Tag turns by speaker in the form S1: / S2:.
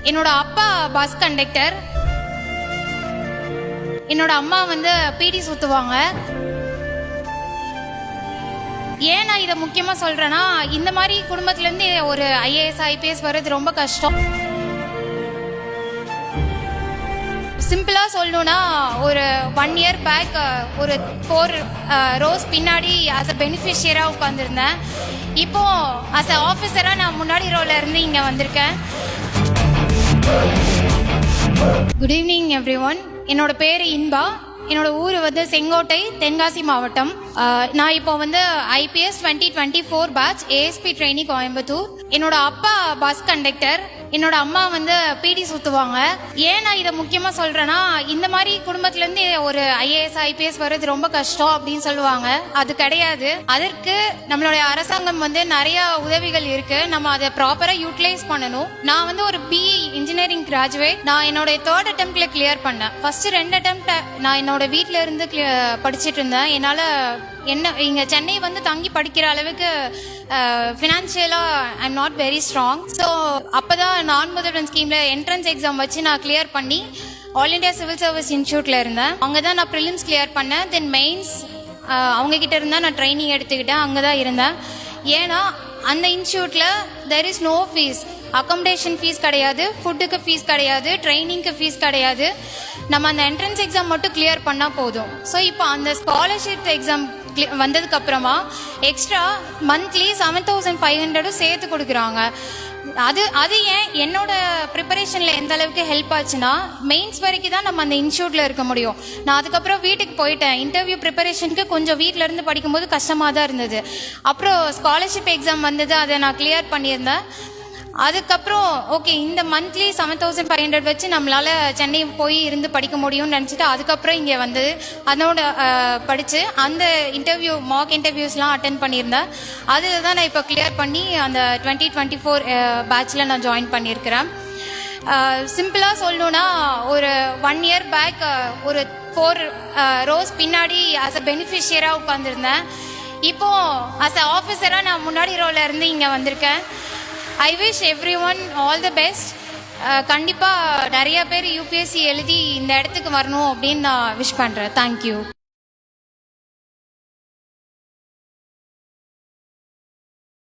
S1: என்னோட அப்பா bus conductor, என்னோட அம்மா பீடி சுத்துவாங்க. ஏன் நான் இதை முக்கியமா சொல்றேன்னா, இந்த மாதிரி குடும்பத்துல இருந்து ஒரு IAS IPS வர்றது ரொம்ப கஷ்டம். சிம்பிளா சொல்லணும்னா, ஒரு 1 year பேக் ஒரு 4 rows பின்னாடி as a பெனிஃபிஷியரா உட்காந்துருந்தேன். இப்போ as a ஆஃபீஸரா நான் முன்னாடி ரோல இருந்து இங்க வந்திருக்கேன். Good evening every one. என்னோட பேர் இன்பா. என்னோட ஊர் செங்கோட்டை, தென்காசி மாவட்டம். நான் இப்போ IPS 2024 batch ASP trainee Coimbatore. என்னோட அப்பா பஸ் கண்டக்டர், என்னோட அம்மா பீடி சுத்துவாங்க. ஏன் நான் இதை முக்கியமா சொல்றேன்னா, இந்த மாதிரி குடும்பத்துல இருந்து ஒரு IAS IPS வர்றது ரொம்ப கஷ்டம் அப்படின்னு சொல்லுவாங்க. அது கிடையாது. அதற்கு நம்மளுடைய அரசாங்கம் நிறைய உதவிகள் இருக்கு. நம்ம அதை ப்ராப்பரா யூட்டிலைஸ் பண்ணணும். நான் ஒரு BE இன்ஜினியரிங் கிராஜுவேட். நான் என்னோட 3rd அட்டெம்ப்ட்ல கிளியர் பண்ணேன். ஃபர்ஸ்ட் 2 அட்டெம்ப்ட் நான் என்னோட வீட்டுல இருந்து படிச்சிட்டு இருந்தேன். என்னால இங்க சென்னை தங்கி படிக்கிற அளவுக்கு ஃபினான்ஷியலா I am not very strong. So அப்போதான் நான் முதல்வன் ஸ்கீம்ல என்ட்ரன்ஸ் எக்ஸாம் வச்சு நான் கிளியர் பண்ணி ஆல் இண்டியா சிவில் சர்வீஸ் இன்ஸ்டியூட்ல இருந்தேன். அங்கே தான் நான் ப்ரிலிம்ஸ் கிளியர் பண்ணேன். தென் மெயின்ஸ் அவங்க கிட்ட இருந்தா நான் ட்ரைனிங் எடுத்துக்கிட்டேன். அங்கே தான் இருந்தேன். ஏன்னா அந்த இன்ஸ்டியூட்ல there is no fees. Accommodation fees கிடையாது, ஃபுட்டுக்கு ஃபீஸ் கிடையாது, ட்ரைனிங்க்கு ஃபீஸ் கிடையாது. நம்ம அந்த என்ட்ரன்ஸ் எக்ஸாம் மட்டும் கிளியர் பண்ணால் போதும். ஸோ இப்போ அந்த ஸ்காலர்ஷிப் எக்ஸாம் வந்ததுக்கு அப்புறமா எக்ஸ்ட்ரா மந்த்லி 7,500 சேர்த்து கொடுக்குறாங்க. அது ஏன் என்னோட ப்ரிப்பரேஷன்ல எந்த அளவுக்கு ஹெல்ப் ஆச்சுன்னா, மெயின்ஸ் வரைக்கும் தான் நம்ம அந்த இன்ஸ்டியூட்ல இருக்க முடியும். நான் அதுக்கப்புறம் வீட்டுக்கு போயிட்டேன். இன்டர்வியூ ப்ரிப்பரேஷனுக்கு கொஞ்சம் வீட்டில இருந்து படிக்கும்போது கஷ்டமா தான் இருந்தது. அப்புறம் ஸ்காலர்ஷிப் எக்ஸாம் வந்தது, அதை நான் கிளியர் பண்ணியிருந்தேன். அதுக்கப்புறம் ஓகே, இந்த மந்த்லி 7,500 வச்சு நம்மளால சென்னை போய் இருந்து படிக்க முடியும்னு நினச்சிட்டு அதுக்கப்புறம் இங்கே அதோட படித்து அந்த மார்க் இன்டர்வியூஸ்லாம் அட்டென்ட் பண்ணியிருந்தேன். அதில் தான் நான் இப்போ கிளியர் பண்ணி அந்த 2024 பேட்சில் நான் ஜாயின் பண்ணியிருக்கிறேன். சிம்பிளாக சொல்லணுன்னா, ஒரு 1 year பேக் ஒரு 4 rows பின்னாடி as a பெனிஃபிஷியராக உட்காந்துருந்தேன். இப்போ as a ஆஃபீஸராக நான் முன்னாடி ரோல இருந்து இங்கே வந்திருக்கேன். I wish everyone all the best. கண்டிப்பாக நிறைய பேர் UPSC எழுதி இந்த இடத்துக்கு வரணும் அப்படின்னு நான் விஷ் பண்ணுறேன். தேங்க்யூ.